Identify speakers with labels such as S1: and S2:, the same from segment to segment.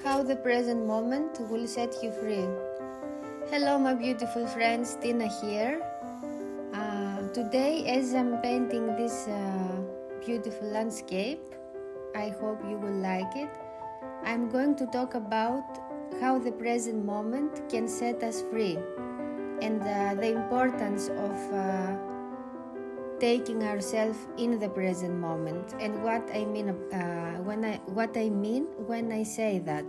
S1: How the present moment will set you free. Hello my beautiful friends, Tina here. Today as I'm painting this beautiful landscape, I hope you will like it, I'm going to talk about how the present moment can set us free and the importance of taking ourselves in the present moment and what I mean when I say that.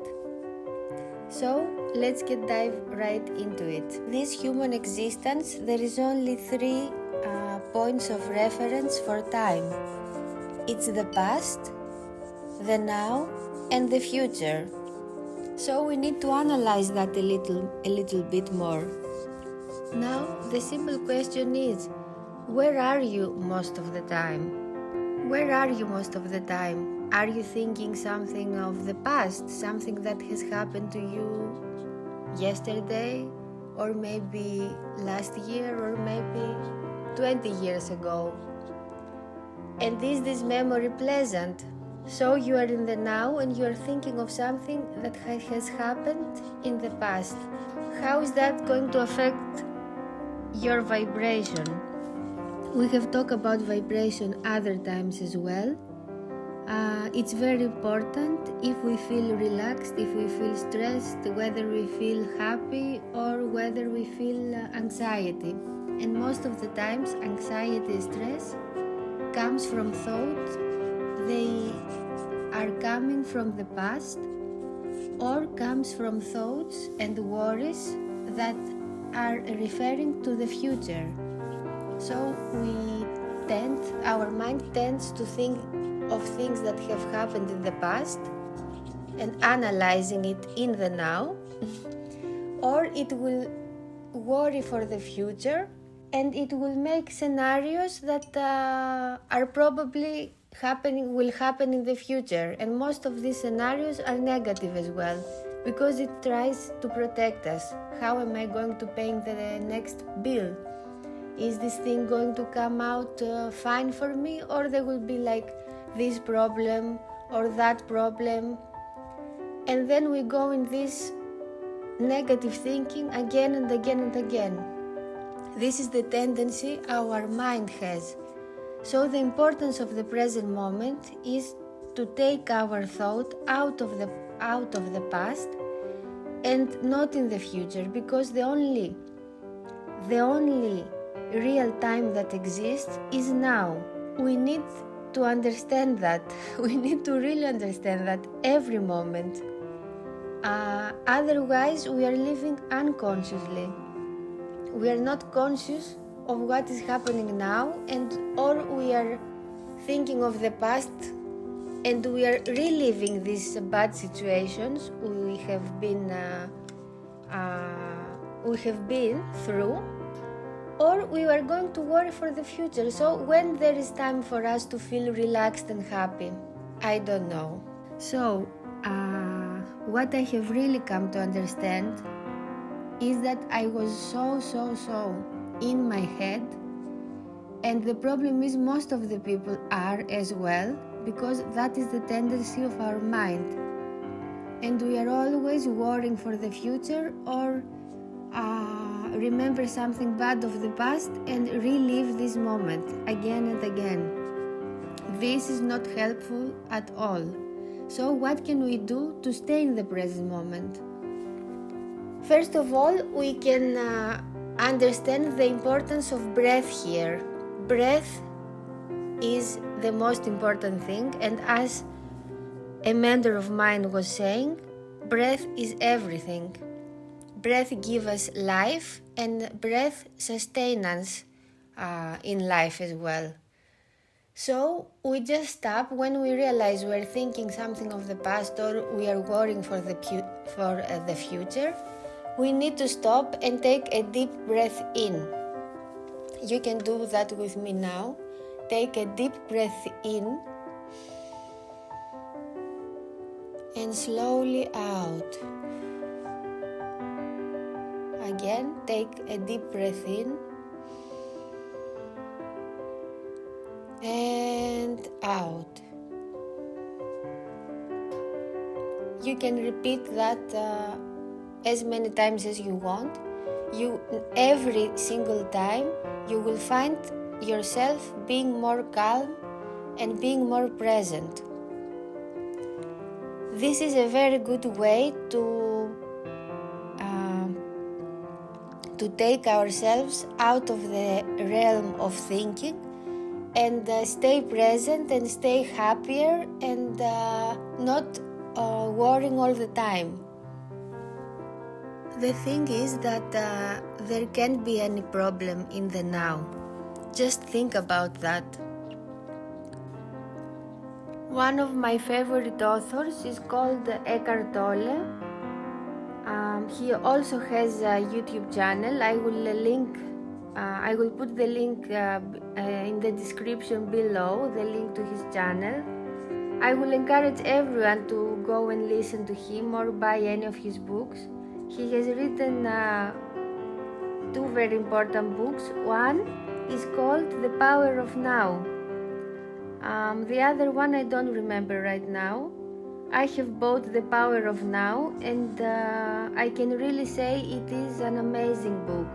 S1: So let's dive right into it. This human existence, there is only three points of reference for time. It's the past, the now, and the future. So we need to analyze that a little bit more. Now the simple question is, where are you most of the time? Where are you most of the time? Are you thinking something of the past, something that has happened to you yesterday, or maybe last year, or maybe 20 years ago? And is this memory pleasant? So you are in the now and you are thinking of something that has happened in the past. How is that going to affect your vibration? We have talked about vibration other times as well. It's very important if we feel relaxed, if we feel stressed, whether we feel happy or whether we feel anxiety. And most of the times anxiety, stress comes from thoughts. They are coming from the past or comes from thoughts and worries that are referring to the future. So our mind tends to think of things that have happened in the past and analyzing it in the now, or it will worry for the future and it will make scenarios that are probably will happen in the future, and most of these scenarios are negative as well because it tries to protect us. How am I going to pay the next bill? Is this thing going to come out fine for me, or there will be like this problem or that problem? And then we go in this negative thinking again and again and again. This is the tendency our mind has. So the importance of the present moment is to take our thought out of the past and not in the future, because the only real time that exists is now. We need to understand that. We need to really understand that every moment. Otherwise, we are living unconsciously. We are not conscious of what is happening now, or we are thinking of the past and we are reliving these bad situations we have been through, or we are going to worry for the future. So when there is time for us to feel relaxed and happy? I don't know. So what I have really come to understand is that I was so in my head, and the problem is most of the people are as well, because that is the tendency of our mind, and we are always worrying for the future or remember something bad of the past and relive this moment again and again. This is not helpful at all. So what can we do to stay in the present moment? First of all, we can understand the importance of breath here. Breath is the most important thing, and as a mentor of mine was saying, breath is everything. Breath gives us life, and breath sustains us in life as well. So we just stop when we realize we're thinking something of the past or we are worrying for the future. We need to stop and take a deep breath in. You can do that with me now. Take a deep breath in and slowly out. Again, take a deep breath in and out. you can repeat that as many times as you want. Every single time you will find yourself being more calm and being more present. This is a very good way to take ourselves out of the realm of thinking and stay present and stay happier and not worrying all the time. The thing is that there can't be any problem in the now. Just think about that. One of my favorite authors is called Eckhart Tolle. He also has a YouTube channel. I will put the link in the description below, the link to his channel. I will encourage everyone to go and listen to him or buy any of his books. He has written two very important books. One is called The Power of Now. The other one I don't remember right now. I have bought The Power of Now, and I can really say it is an amazing book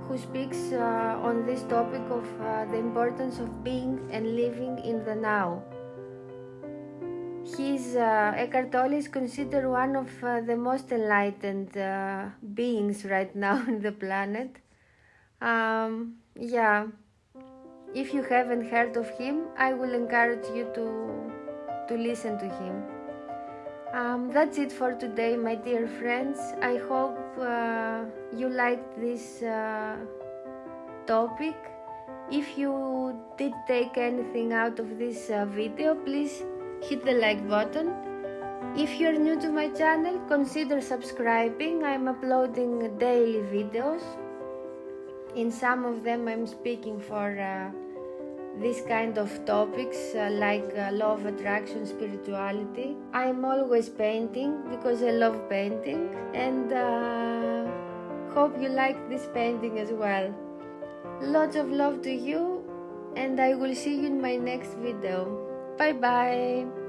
S1: who speaks on this topic of the importance of being and living in the now. Eckhart Tolle is considered one of the most enlightened beings right now on the planet. If you haven't heard of him, I will encourage you to listen to him. That's it for today, my dear friends. I hope you liked this topic. If you did take anything out of this video, please hit the like button. If you're new to my channel, consider subscribing. I'm uploading daily videos. In some of them I'm speaking for this kind of topics like law of attraction, spirituality. I'm always painting because I love painting, and hope you like this painting as well. Lots of love to you, and I will see you in my next video. Bye bye.